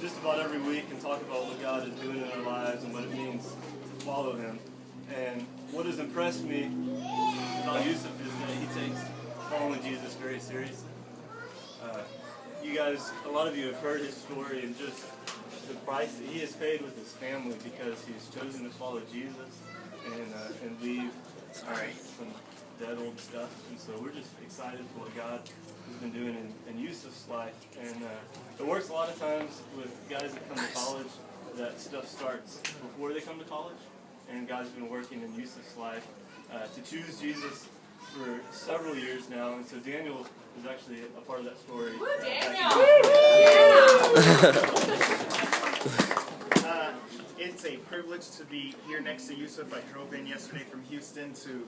just about every week and talk about what God is doing in our lives and what it means to follow Him. And what has impressed me about Yusuf is that he takes following Jesus very seriously. You guys, a lot of you have heard his story and just the price that he has paid with his family because he's chosen to follow Jesus and leave some dead old stuff. And so we're just excited for what God has been doing in Yusuf's life. And it works a lot of times with guys that come to college, that stuff starts before they come to college. And God's been working in Yusuf's life to choose Jesus for several years now. And so Daniel is actually a part of that story. Woo, Daniel! It's a privilege to be here next to Yusuf. I drove in yesterday from Houston to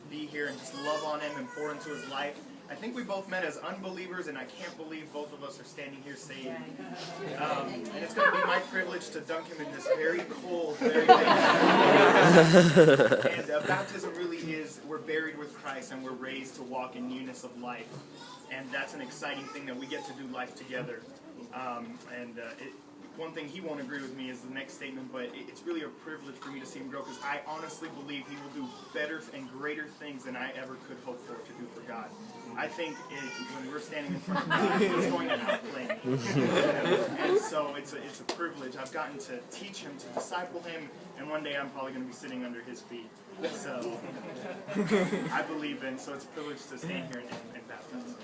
be here and just love on him and pour into his life. I think we both met as unbelievers, and I can't believe both of us are standing here saved. And it's going to be my privilege to dunk him in this very cold, very late And baptism really is, we're buried with Christ and we're raised to walk in newness of life. And that's an exciting thing that we get to do life together. One thing he won't agree with me is the next statement, but it's really a privilege for me to see him grow because I honestly believe he will do better and greater things than I ever could hope for to do for God. I think when we're standing in front of God, he's going to outplay me. And so it's a privilege. I've gotten to teach him, to disciple him, and one day I'm probably going to be sitting under his feet. So I believe in, so it's a privilege to stand here and baptize him.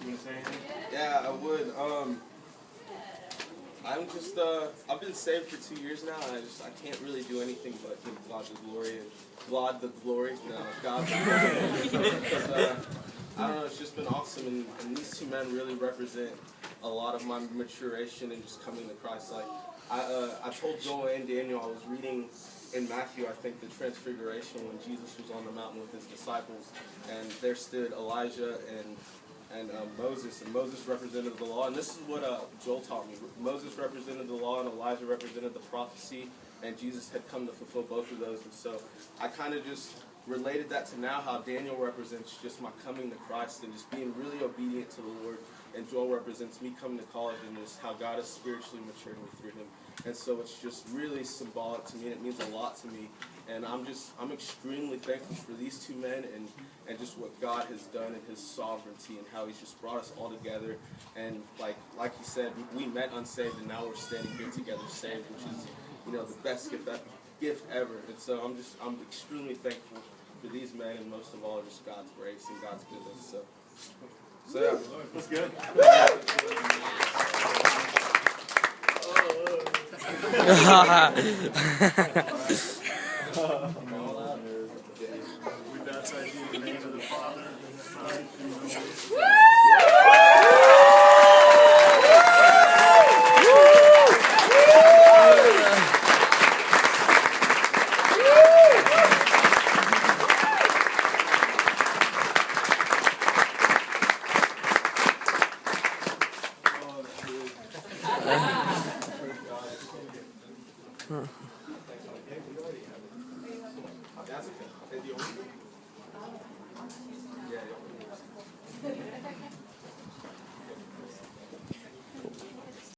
You want to say anything? Yeah, I would. I've been saved for 2 years now, and I can't really do anything but give God the glory God the glory. Because, I don't know, it's just been awesome, and these two men really represent a lot of my maturation and just coming to Christ. Like, I told Joel and Daniel, I was reading in Matthew, I think, the Transfiguration when Jesus was on the mountain with his disciples, and there stood Elijah and Moses, and Moses represented the law, and this is what Joel taught me. Moses represented the law, and Elijah represented the prophecy, and Jesus had come to fulfill both of those. And so I kind of just related that to now how Daniel represents just my coming to Christ and just being really obedient to the Lord, and Joel represents me coming to college and just how God has spiritually matured me through him. And so it's just really symbolic to me, and it means a lot to me. And I'm extremely thankful for these two men and just what God has done in his sovereignty and how he's just brought us all together. And like he said, we met unsaved and now we're standing here together saved, which is, the best gift ever. And so I'm extremely thankful for these men, and most of all just God's grace and God's goodness. So yeah. That's good. We baptize you in the name of the Father, and the Son, and the Holy Spirit. That's okay.